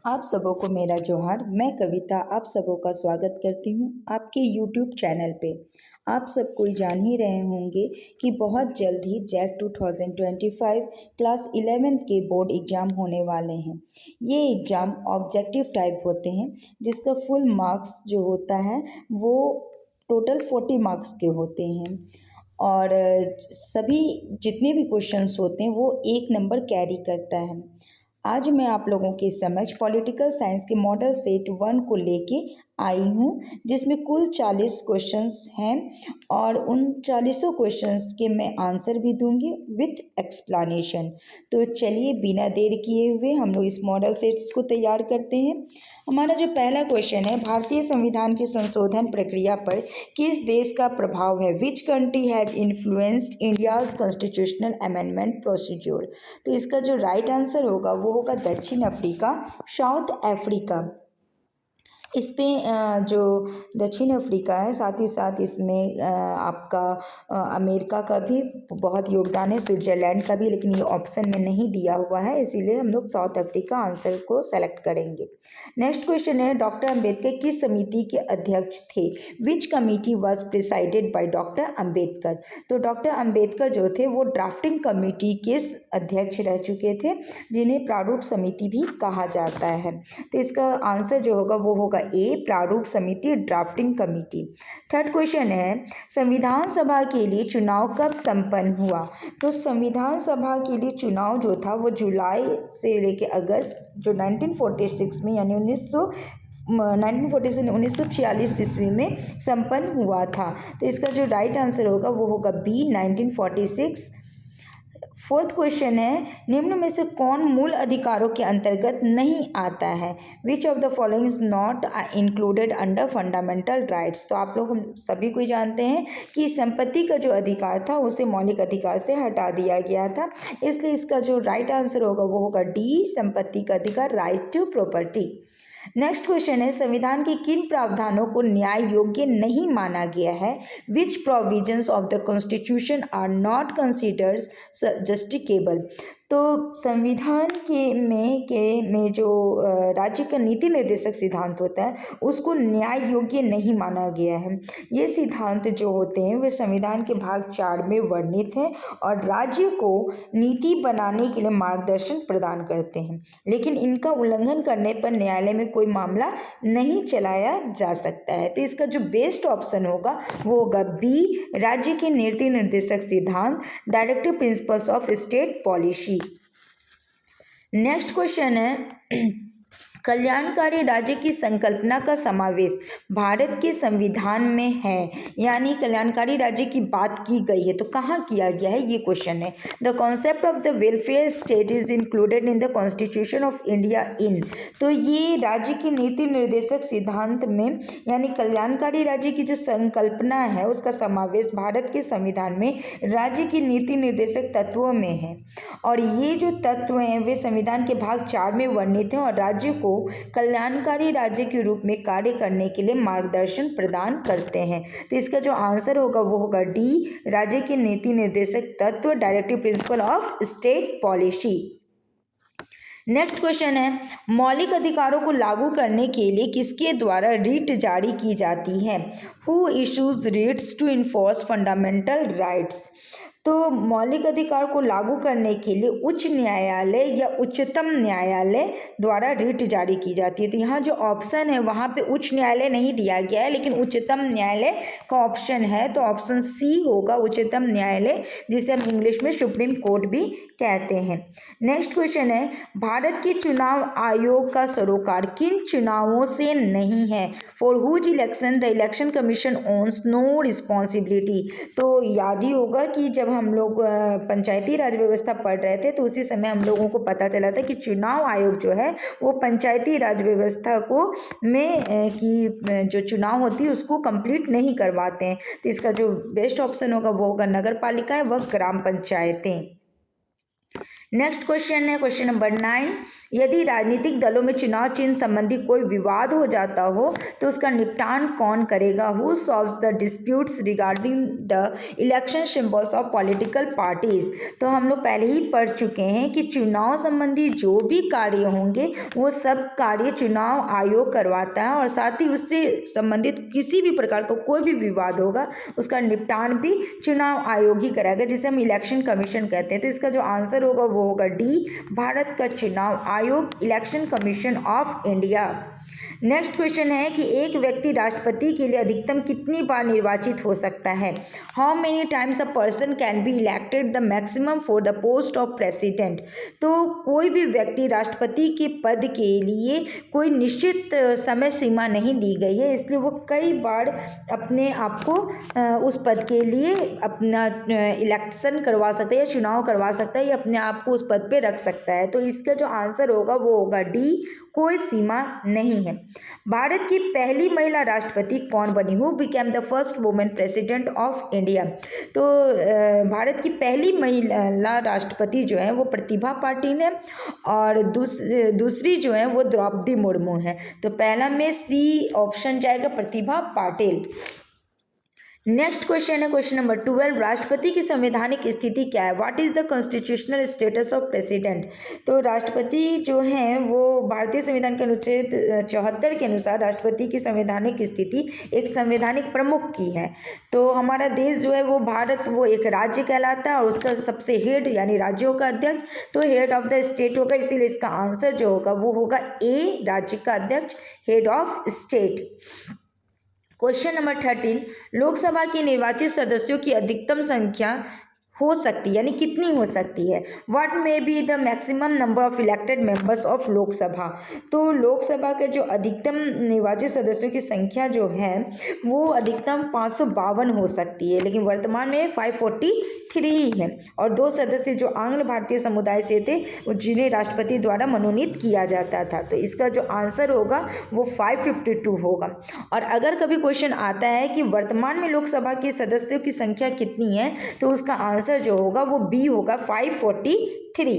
आप सबों को मेरा जोहार। मैं कविता आप सबों का स्वागत करती हूँ आपके YouTube चैनल पे। आप सब कोई जान ही रहे होंगे कि बहुत जल्द ही जैक 2025 क्लास 11 के बोर्ड एग्ज़ाम होने वाले हैं। ये एग्ज़ाम ऑब्जेक्टिव टाइप होते हैं जिसका फुल मार्क्स जो होता है वो टोटल 40 मार्क्स के होते हैं और सभी जितने भी क्वेश्चंस होते हैं वो 1 नंबर कैरी करता है। आज मैं आप लोगों के समक्ष पॉलिटिकल साइंस के मॉडल सेट 1 को लेके आई हूँ जिसमें कुल 40 क्वेश्चंस हैं और उन 40 क्वेश्चंस के मैं आंसर भी दूंगी विथ एक्सप्लेनेशन। तो चलिए बिना देर किए हुए हम लोग इस मॉडल सेट्स को तैयार करते हैं। हमारा जो पहला क्वेश्चन है, भारतीय संविधान की संशोधन प्रक्रिया पर किस देश का प्रभाव है? Which country has influenced India's constitutional amendment procedure? तो इसका जो राइट आंसर होगा वो होगा दक्षिण अफ्रीका, साउथ अफ्रीका। इस पे जो दक्षिण अफ्रीका है साथ ही साथ इसमें आपका अमेरिका का भी बहुत योगदान है, स्विट्ज़रलैंड का भी, लेकिन ये ऑप्शन में नहीं दिया हुआ है इसीलिए हम लोग साउथ अफ्रीका आंसर को सेलेक्ट करेंगे। नेक्स्ट क्वेश्चन है, डॉक्टर अंबेडकर किस समिति के अध्यक्ष थे? विच committee was presided by doctor Ambedkar? तो डॉक्टर अंबेडकर जो थे वो ड्राफ्टिंग कमेटी के अध्यक्ष रह चुके थे जिन्हें प्रारूप समिति भी कहा जाता है। तो इसका आंसर जो होगा वो होगा ए, प्रारूप समिति, ड्राफ्टिंग कमेटी। थर्ड क्वेश्चन है, संविधान सभा के लिए चुनाव कब संपन्न हुआ? तो संविधान सभा के लिए चुनाव जो था वो जुलाई से लेके अगस्त जो 1946 में यानी 1940 से 1946 ईस्वी में संपन्न हुआ था। तो इसका जो राइट आंसर होगा वो होगा बी, 1946। फोर्थ क्वेश्चन है, निम्न में से कौन मूल अधिकारों के अंतर्गत नहीं आता है? Which of the following is not included under fundamental rights? तो आप लोग हम सभी को जानते हैं कि संपत्ति का जो अधिकार था उसे मौलिक अधिकार से हटा दिया गया था, इसलिए इसका जो राइट आंसर होगा वो होगा डी, संपत्ति का अधिकार, right to property. Next question है, संविधान के किन प्रावधानों को न्याय योग्य नहीं माना गया है? Which provisions of the constitution are not considered justiciable? तो संविधान में जो राज्य का नीति निर्देशक सिद्धांत होता है उसको न्याय योग्य नहीं माना गया है। ये सिद्धांत जो होते हैं वे संविधान के भाग 4 में वर्णित हैं और राज्य को नीति बनाने के लिए मार्गदर्शन प्रदान करते हैं, लेकिन इनका उल्लंघन करने पर न्यायालय में कोई मामला नहीं चलाया जा सकता है। तो इसका जो बेस्ट ऑप्शन होगा वो होगा बी, राज्य के नीति निर्देशक सिद्धांत, directive principles of state policy. Next question है, कल्याणकारी राज्य की संकल्पना का समावेश भारत के संविधान में है, यानी कल्याणकारी राज्य की बात की गई है तो कहाँ किया गया है, ये क्वेश्चन है। The concept of the welfare state is included in the constitution of India in? तो ये राज्य की नीति निर्देशक सिद्धांत में यानी कल्याणकारी राज्य की जो संकल्पना है उसका समावेश भारत के संविधान में राज्य की नीति निर्देशक तत्वों में है और ये जो तत्व हैं वे संविधान के भाग 4 में वर्णित हैं और राज्य को कल्याणकारी राज्य के रूप में कार्य करने के लिए मार्गदर्शन प्रदान करते हैं। तो इसका जो आंसर होगा वो होगा डी, राज्य के नीति निर्देशक तत्व, directive principle of state policy. Next question है, मौलिक अधिकारों को लागू करने के लिए किसके द्वारा रिट जारी की जाती है? Who issues writs to enforce fundamental rights? तो मौलिक अधिकार को लागू करने के लिए उच्च न्यायालय या उच्चतम न्यायालय द्वारा रिट जारी की जाती है। तो यहाँ जो ऑप्शन है वहाँ पे उच्च न्यायालय नहीं दिया गया है लेकिन उच्चतम न्यायालय का ऑप्शन है, तो ऑप्शन सी होगा उच्चतम न्यायालय, जिसे हम इंग्लिश में सुप्रीम कोर्ट भी कहते हैं। नेक्स्ट क्वेश्चन है, भारत के चुनाव आयोग का सरोकार किन चुनावों से नहीं है? For whose election the election commission owns no responsibility? तो याद ही होगा कि जब हम लोग पंचायती राज व्यवस्था पढ़ रहे थे तो उसी समय हम लोगों को पता चला था कि चुनाव आयोग जो है वो पंचायती राज व्यवस्था को की जो चुनाव होती है उसको कंप्लीट नहीं करवाते हैं। तो इसका जो बेस्ट ऑप्शन होगा वो होगा नगर पालिकाएं व ग्राम पंचायतें। नेक्स्ट क्वेश्चन है क्वेश्चन नंबर 9। यदि राजनीतिक दलों में चुनाव चिन्ह संबंधी कोई विवाद हो जाता हो तो उसका निपटान कौन करेगा? Who solves the disputes regarding the election symbols of political parties? तो हम लोग पहले ही पढ़ चुके हैं कि चुनाव संबंधी जो भी कार्य होंगे वो सब कार्य चुनाव आयोग करवाता है और साथ ही उससे संबंधित किसी भी प्रकार का कोई भी विवाद होगा उसका निपटान भी चुनाव आयोग ही कराएगा, जिसे हम इलेक्शन कमीशन कहते हैं। तो इसका जो आंसर होगा वो होगा डी, भारत का चुनाव आयोग, election commission of India. Next question है कि एक व्यक्ति राष्ट्रपति के लिए अधिकतम कितनी बार निर्वाचित हो सकता है? How many times a person can be elected the maximum for the post of president? तो कोई भी व्यक्ति राष्ट्रपति के पद के लिए कोई निश्चित समय सीमा नहीं दी गई है, इसलिए वो कई बार अपने आप को उस पद के लिए अपना इलेक्शन करवा सकता है या चुनाव करवा सकता है या अपने आप को उस पद पे रख सकता है। तो इसका जो आंसर होगा वो होगा डी, कोई सीमा नहीं है। भारत की पहली महिला राष्ट्रपति कौन बनी? Who became the first women president of India? तो भारत की पहली महिला राष्ट्रपति जो है वो प्रतिभा पाटिल है और दूसरी जो है वो द्रौपदी मुर्मू है। तो पहला में सी ऑप्शन जाएगा, प्रतिभा पाटिल। नेक्स्ट क्वेश्चन है क्वेश्चन नंबर 12। राष्ट्रपति की संवैधानिक स्थिति क्या है? What is the constitutional status of president? तो राष्ट्रपति जो हैं वो भारतीय संविधान के अनुच्छेद 74 के अनुसार राष्ट्रपति की संवैधानिक स्थिति एक संवैधानिक प्रमुख की है। तो हमारा देश जो है वो भारत वो एक राज्य कहलाता है और उसका सबसे हेड यानी राज्यों का अध्यक्ष तो हेड ऑफ द स्टेट होगा, इसीलिए इसका आंसर जो होगा वो होगा ए, राज्य का अध्यक्ष, head of state. Question number 13। Lok Sabha के निर्वाचित सदस्यों की अधिकतम संख्या हो सकती है यानी कितनी हो सकती है? What may be the maximum number of elected members of Lok Sabha? तो लोकसभा के जो अधिकतम निर्वाचित सदस्यों की संख्या जो है वो अधिकतम 552 हो सकती है, लेकिन वर्तमान में 543 है और 2 सदस्य जो आंग्ल भारतीय समुदाय से थे जिन्हें राष्ट्रपति द्वारा मनोनीत किया जाता था। तो इसका जो आंसर होगा वो 552 होगा। और अगर कभी क्वेश्चन आता है कि वर्तमान में लोकसभा के सदस्यों की संख्या कितनी है तो उसका आंसर जो होगा वो बी होगा, 543।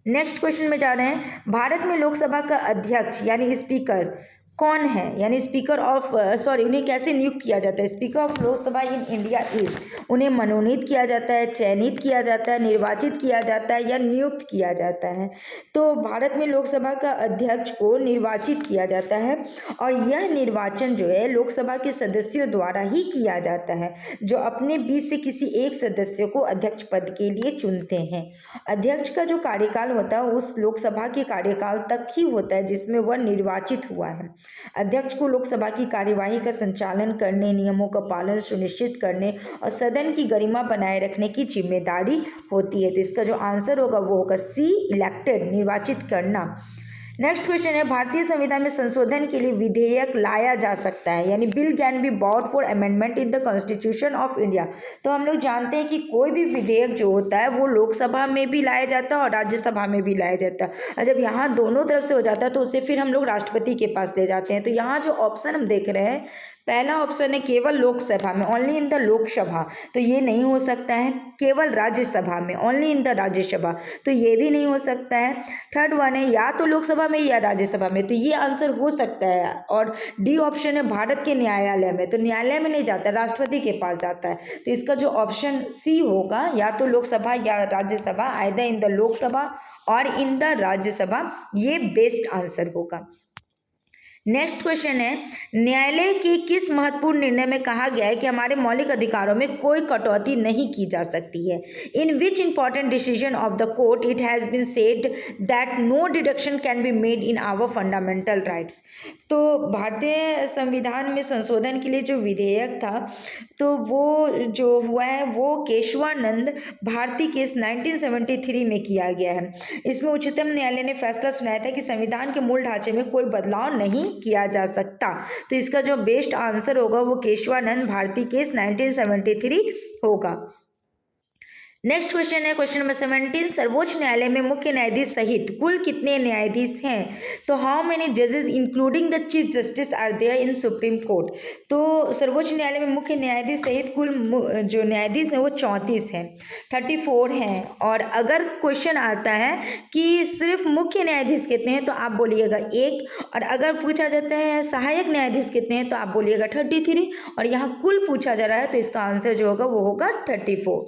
नेक्स्ट क्वेश्चन में जा रहे हैं। भारत में लोकसभा का अध्यक्ष यानी स्पीकर कौन है? यानी स्पीकर ऑफ उन्हें कैसे नियुक्त किया जाता है? Speaker of Lok Sabha in India is, उन्हें मनोनीत किया जाता है, चयनित किया जाता है, निर्वाचित किया जाता है या नियुक्त किया जाता है? तो भारत में लोकसभा का अध्यक्ष को निर्वाचित किया जाता है और यह निर्वाचन जो है लोकसभा के सदस्यों द्वारा ही किया जाता है जो अपने बीच से किसी एक सदस्य को अध्यक्ष पद के लिए चुनते हैं। अध्यक्ष का जो कार्यकाल होता है उस लोकसभा के कार्यकाल तक ही होता है जिसमें वह निर्वाचित हुआ है। अध्यक्ष को लोकसभा की कार्यवाही का संचालन करने, नियमों का पालन सुनिश्चित करने और सदन की गरिमा बनाए रखने की जिम्मेदारी होती है। तो इसका जो आंसर होगा वो होगा सी, इलेक्टेड, निर्वाचित करना। नेक्स्ट क्वेश्चन है। भारतीय संविधान में संशोधन के लिए विधेयक लाया जा सकता है यानी bill can be brought for amendment in the constitution of India. तो हम लोग जानते हैं कि कोई भी विधेयक जो होता है वो लोकसभा में भी लाया जाता है और राज्यसभा में भी लाया जाता है और जब यहाँ दोनों तरफ से हो जाता है तो उसे फिर हम लोग राष्ट्रपति के पास ले जाते हैं। तो यहाँ जो ऑप्शन हम देख रहे हैं पहला ऑप्शन है केवल लोकसभा में, ओनली इन द लोकसभा, तो ये नहीं हो सकता है। केवल राज्यसभा में, ओनली इन द राज्यसभा, तो ये भी नहीं हो सकता है। थर्ड वन है या तो लोकसभा में या राज्यसभा में, तो ये आंसर हो सकता है। और डी ऑप्शन है भारत के न्यायालय में, तो न्यायालय में नहीं जाता, राष्ट्रपति के पास जाता है। तो इसका जो ऑप्शन सी होगा या तो लोकसभा या Rajya Sabha, either in the Lok Sabha और इन द राज्यसभा, ये बेस्ट आंसर होगा। नेक्स्ट क्वेश्चन है। न्यायालय के किस महत्वपूर्ण निर्णय में कहा गया है कि हमारे मौलिक अधिकारों में कोई कटौती नहीं की जा सकती है? In which important decision of the court it has been said that no deduction can be made in our fundamental rights? तो भारतीय संविधान में संशोधन के लिए जो विधेयक था तो वो जो हुआ है वो केशवानंद भारती केस 1973 में किया गया है। इसमें उच्चतम न्यायालय ने फैसला सुनाया था कि संविधान के मूल ढांचे में कोई बदलाव नहीं किया जा सकता। तो इसका जो बेस्ट आंसर होगा वो केशवानंद भारती केस 1973 होगा। नेक्स्ट क्वेश्चन है क्वेश्चन नंबर 17, सर्वोच्च न्यायालय में मुख्य न्यायाधीश सहित कुल कितने न्यायाधीश हैं? तो हाउ मेनी जजेस including the chief justice are there in supreme court? तो सर्वोच्च न्यायालय में मुख्य न्यायाधीश सहित कुल जो न्यायाधीश हैं वो 34 हैं, 34 हैं। और अगर क्वेश्चन आता है कि सिर्फ मुख्य न्यायाधीश कितने हैं तो आप बोलिएगा 1, और अगर पूछा जाता है सहायक न्यायाधीश कितने हैं तो आप बोलिएगा 33, और यहाँ कुल पूछा जा रहा है तो इसका आंसर जो होगा वो होगा 34।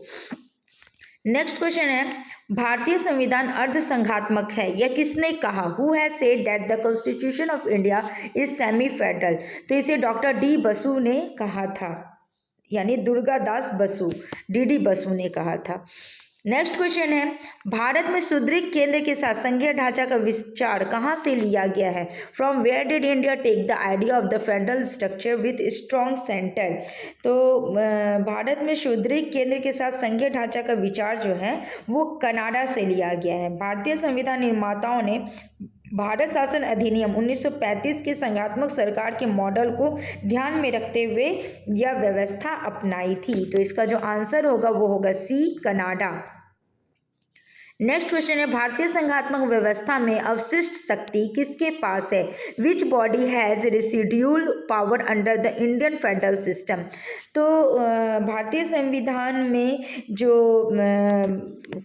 नेक्स्ट क्वेश्चन है, भारतीय संविधान अर्धसंघात्मक है, यह किसने कहा? Who has said that the constitution of India is semi federal? तो इसे डॉक्टर डी बसु ने कहा था, यानी दुर्गादास बसु, डी बसु ने कहा था। नेक्स्ट क्वेश्चन है, भारत में सुदृढ़ केंद्र के साथ संघीय ढांचा का विचार कहाँ से लिया गया है? From where did India take the idea of the federal structure with strong centre? तो भारत में सुदृढ़ केंद्र के साथ संघीय ढांचा का विचार जो है वो कनाडा से लिया गया है। भारतीय संविधान निर्माताओं ने भारत शासन अधिनियम 1935 के संघात्मक सरकार के मॉडल को ध्यान में रखते हुए यह व्यवस्था अपनाई थी। तो इसका जो आंसर होगा वो होगा सी, कनाडा। नेक्स्ट क्वेश्चन है, भारतीय संघात्मक व्यवस्था में अवशिष्ट शक्ति किसके पास है? Which body has residual power under the Indian federal system? तो भारतीय संविधान में जो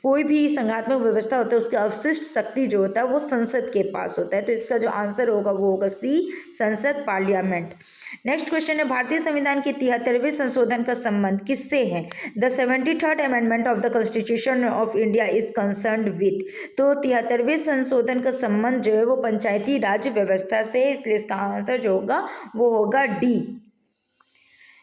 कोई भी संघात्मक व्यवस्था होता है उसका अवशिष्ट शक्ति जो होता है वो संसद के पास होता है। तो इसका जो आंसर होगा वो होगा सी, संसद, पार्लियामेंट। नेक्स्ट क्वेश्चन है, भारतीय संविधान के 73वें संशोधन का संबंध किससे है? The 73rd amendment of the constitution of India is concerned with? तो 73वें संशोधन का संबंध जो है वो पंचायती राज व्यवस्था से है, इसलिए इसका आंसर जो होगा वो होगा डी।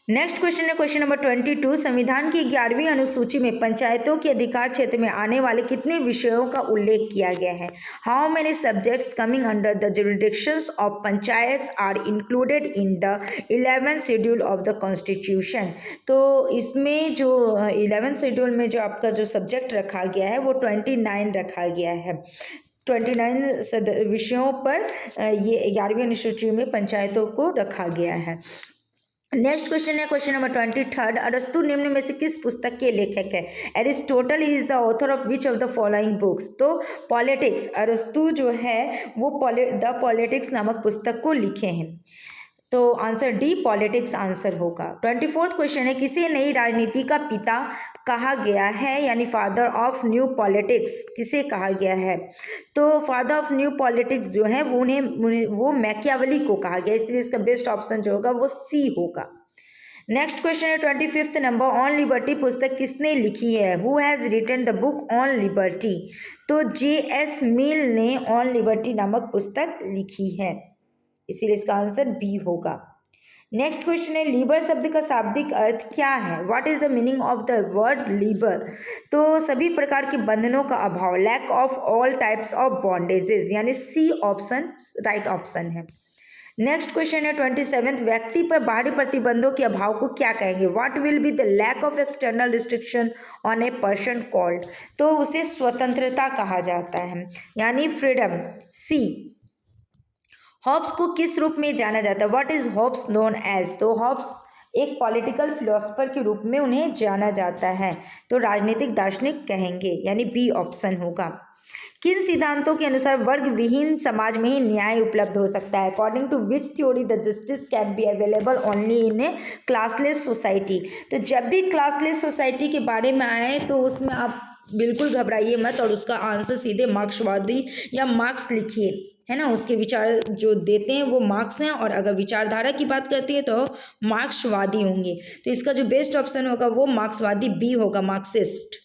नेक्स्ट क्वेश्चन है क्वेश्चन नंबर 22, संविधान की 11वीं अनुसूची में पंचायतों के अधिकार क्षेत्र में आने वाले कितने विषयों का उल्लेख किया गया है? How many subjects coming under the jurisdictions of panchayat are included in the 11th schedule of the constitution? तो इसमें जो 11th शेड्यूल में जो आपका जो सब्जेक्ट रखा गया है वो 29 रखा गया है। 29 विषयों पर ये 11वीं अनुसूची में पंचायतों को रखा गया है। नेक्स्ट क्वेश्चन है क्वेश्चन नंबर 23, अरस्तु निम्न में से किस पुस्तक के लेखक है? Aristotle is the author of which of the following books? तो पॉलिटिक्स, अरस्तु जो है वो द पॉलिटिक्स नामक पुस्तक को लिखे हैं। तो आंसर डी, पॉलिटिक्स आंसर होगा। 24th क्वेश्चन है, किसे नई राजनीति का पिता कहा गया है, यानी फादर ऑफ न्यू पॉलिटिक्स किसे कहा गया है? तो फादर ऑफ न्यू पॉलिटिक्स जो है वो मैकियावेली को कहा गया, इसलिए इसका बेस्ट ऑप्शन जो होगा वो सी होगा। नेक्स्ट क्वेश्चन है 25th नंबर, ऑन लिबर्टी पुस्तक किसने लिखी है? Who has written the book on liberty? तो जे.एस. मिल ने ऑन लिबर्टी नामक पुस्तक लिखी है, इसीलिए इसका आंसर बी होगा। नेक्स्ट क्वेश्चन है, लीबर शब्द का शाब्दिक अर्थ क्या है? What is the meaning of the word liber? तो सभी प्रकार के बंधनों का अभाव, lack of all types of bondages, यानी सी ऑप्शन राइट ऑप्शन है। नेक्स्ट क्वेश्चन है 27, व्यक्ति पर बाहरी प्रतिबंधों के अभाव को क्या कहेंगे? What will be the lack of external restriction on a person called? तो उसे स्वतंत्रता कहा जाता है, यानी फ्रीडम, सी। हॉब्स को किस रूप में जाना जाता है? What is Hobbes known as? तो हॉब्स एक पॉलिटिकल फिलोसफर के रूप में उन्हें जाना जाता है, तो राजनीतिक दार्शनिक कहेंगे, यानी बी ऑप्शन होगा। किन सिद्धांतों के अनुसार वर्ग विहीन समाज में ही न्याय उपलब्ध हो सकता है? According to which theory the justice can be available only in a classless society? तो जब भी क्लासलेस सोसाइटी के बारे में आए तो उसमें आप बिल्कुल घबराइए मत और उसका आंसर सीधे मार्क्सवादी या मार्क्स लिखिए, है ना। उसके विचार जो देते हैं वो मार्क्स हैं, और अगर विचारधारा की बात करती है तो मार्क्सवादी होंगे। तो इसका जो बेस्ट ऑप्शन होगा वो मार्क्सवादी, बी होगा, मार्क्सिस्ट।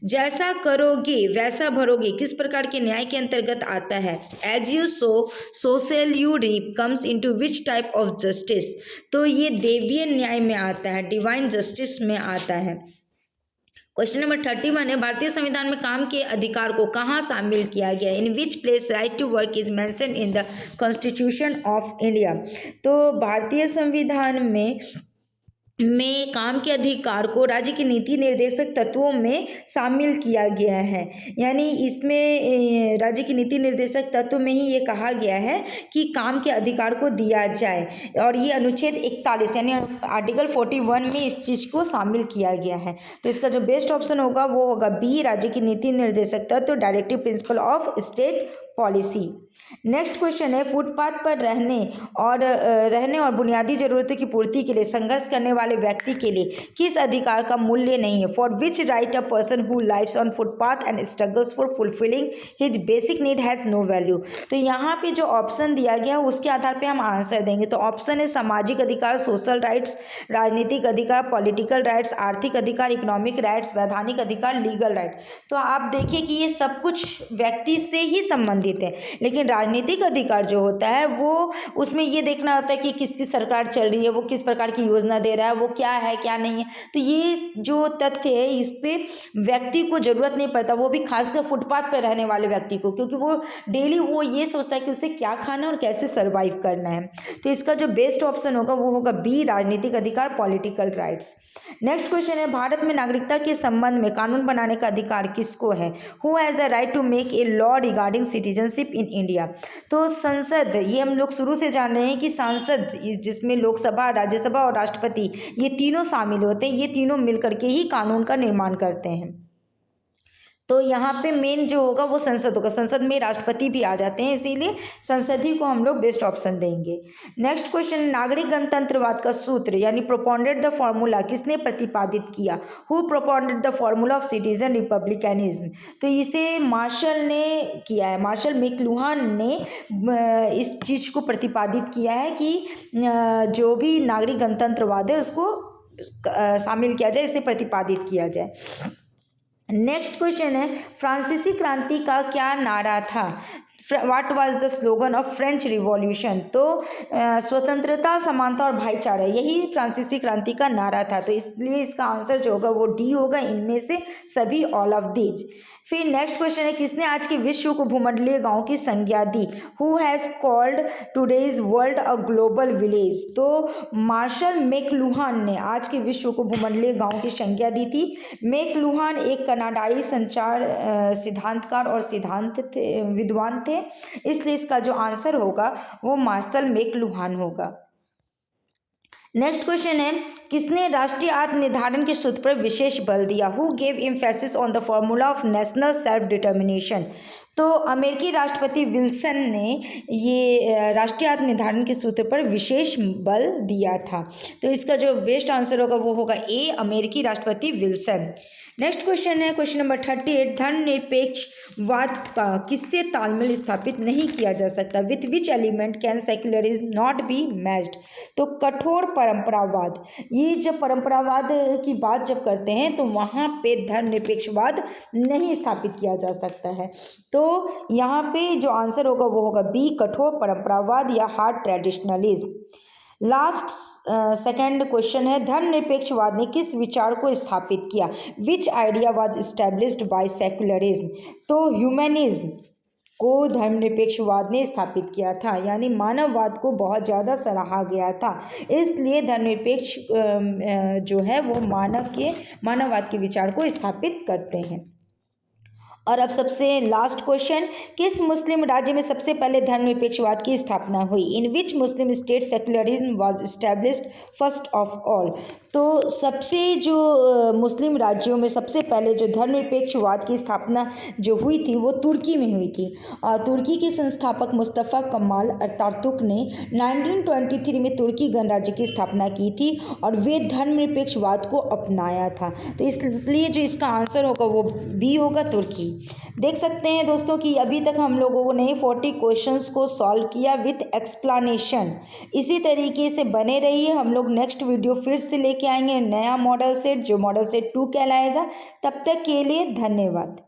जैसा करोगे वैसा भरोगे किस प्रकार के न्याय के अंतर्गत आता है? As you sow so shall you reap comes into which type of justice? तो ये देवीय न्याय में आता है, डिवाइन जस्टिस में आता है। क्वेश्चन नंबर 31 है, भारतीय संविधान में काम के अधिकार को कहाँ शामिल किया गया? In which place right to work is mention in the constitution of India? तो भारतीय संविधान में में काम के अधिकार को राज्य की नीति निर्देशक तत्वों में शामिल किया गया है। यानी इसमें राज्य की नीति निर्देशक तत्व में ही ये कहा गया है कि काम के अधिकार को दिया जाए, और ये अनुच्छेद 41 यानी आर्टिकल 41 में इस चीज़ को शामिल किया गया है। तो इसका जो बेस्ट ऑप्शन होगा वो होगा बी, राज्य की नीति निर्देशक तत्व, directive principle of state policy. Next question है, फुटपाथ पर रहने और बुनियादी जरूरतों की पूर्ति के लिए संघर्ष करने वाले व्यक्ति के लिए किस अधिकार का मूल्य नहीं है? For which right a person who lives on footpath and struggles for fulfilling his basic need has no value. तो यहाँ पे जो ऑप्शन दिया गया है उसके आधार पे हम आंसर देंगे। तो ऑप्शन है सामाजिक अधिकार, सोशल राइट्स, राजनीतिक अधिकार, पॉलिटिकल राइट्स, आर्थिक अधिकार, इकोनॉमिक राइट्स, वैधानिक अधिकार, लीगल राइट। तो आप देखिए कि ये सब कुछ व्यक्ति से ही संबंधित है, लेकिन राजनीतिक अधिकार जो होता है वो उसमें ये देखना होता है कि किसकी सरकार चल रही है, वो किस प्रकार की योजना दे रहा है, वो क्या है क्या नहीं है। तो ये जो तथ्य है इस पे व्यक्ति को ज़रूरत नहीं पड़ता, वो भी खासकर फुटपाथ पर रहने वाले व्यक्ति को, क्योंकि वो डेली वो ये सोचता है कि उसे क्या खाना है और कैसे सर्वाइव करना है। तो इसका जो बेस्ट ऑप्शन होगा वो होगा बी, राजनीतिक अधिकार, पॉलिटिकल राइट्स। नेक्स्ट क्वेश्चन है, भारत में नागरिकता के संबंध में कानून बनाने का अधिकार किसको है? Who has the right to make a law regarding citizenship in India? तो संसद, ये हम लोग शुरू से जान रहे हैं कि सांसद, जिसमें लोकसभा, राज्यसभा और राष्ट्रपति, ये तीनों शामिल होते हैं, ये तीनों मिलकर के ही कानून का निर्माण करते हैं। तो यहाँ पे मेन जो होगा वो संसद होगा, संसद में राष्ट्रपति भी आ जाते हैं, इसीलिए संसद ही को हम लोग बेस्ट ऑप्शन देंगे। नेक्स्ट क्वेश्चन, नागरिक गणतंत्रवाद का सूत्र यानी प्रोपोनेट द फॉर्मूला किसने प्रतिपादित किया? Who proponate the formula of citizen republicanism? तो इसे मार्शल ने किया है, मार्शल मैक्लुहान ने इस चीज़ को प्रतिपादित किया है कि जो भी नागरिक गणतंत्रवाद है उसको शामिल किया जाए, इसे प्रतिपादित किया जाए। नेक्स्ट क्वेश्चन है, फ्रांसीसी क्रांति का क्या नारा था? What was the slogan of French revolution? तो स्वतंत्रता, समानता और भाईचारा, यही फ्रांसीसी क्रांति का नारा था। तो इसलिए इसका आंसर जो होगा वो डी होगा, इनमें से सभी, ऑल ऑफ दीज। फिर नेक्स्ट क्वेश्चन है, किसने आज के विश्व को भूमंडलीय गांव की संज्ञा दी? Who has called today's world a global village? तो मार्शल मैक्लुहान ने आज के विश्व को भूमंडलीय गांव की संज्ञा दी थी। मैक्लुहान एक कनाडाई संचार सिद्धांतकार और विद्वान थे, इसलिए इसका जो आंसर होगा वो मार्शल मैक्लुहान होगा। नेक्स्ट क्वेश्चन है, किसने राष्ट्रीय आत्म निर्धारण के सूत्र पर विशेष बल दिया? Who gave emphasis on the formula of national self determination? तो अमेरिकी राष्ट्रपति विल्सन ने ये राष्ट्रीय आत्म निर्धारण के सूत्र पर विशेष बल दिया था। तो इसका जो बेस्ट आंसर होगा वो होगा ए, अमेरिकी राष्ट्रपति विल्सन। नेक्स्ट क्वेश्चन है क्वेश्चन नंबर 38, धर्मनिरपेक्षवाद का किससे तालमेल स्थापित नहीं किया जा सकता? With which element can secularism not be matched? तो कठोर परंपरावाद, ये जब परंपरावाद की बात जब करते हैं तो वहाँ पे धर्मनिरपेक्षवाद नहीं स्थापित किया जा सकता है। तो यहाँ पे जो आंसर होगा वो होगा बी, कठोर परंपरावाद या hard traditionalism. Last second question है, धर्मनिरपेक्षवाद ने किस विचार को स्थापित किया? विच idea was established by secularism? तो ह्यूमनिज्म को धर्मनिरपेक्षवाद ने स्थापित किया था, यानी मानववाद को बहुत ज़्यादा सराहा गया था, इसलिए धर्मनिरपेक्ष जो है वो मानववाद के विचार को स्थापित करते हैं। और अब सबसे लास्ट क्वेश्चन, किस मुस्लिम राज्य में सबसे पहले धर्मनिरपेक्षवाद की स्थापना हुई? In which Muslim state secularism was established first of all? तो सबसे जो मुस्लिम राज्यों में सबसे पहले जो धर्मनिरपेक्षवाद की स्थापना जो हुई थी वो तुर्की में हुई थी। तुर्की के संस्थापक मुस्तफ़ा कमाल अतातुर्क ने 1923 में तुर्की गणराज्य की स्थापना की थी और वे धर्मनिरपेक्षवाद को अपनाया था। तो इसलिए जो इसका आंसर होगा वो बी होगा, तुर्की। देख सकते हैं दोस्तों कि अभी तक हम लोगों ने 40 क्वेश्चंस को सॉल्व किया विथ एक्सप्लेनेशन। इसी तरीके से बने रहिए, हम लोग नेक्स्ट वीडियो फिर से लेके आएंगे नया मॉडल सेट, जो मॉडल सेट 2 कहलाएगा। तब तक के लिए धन्यवाद।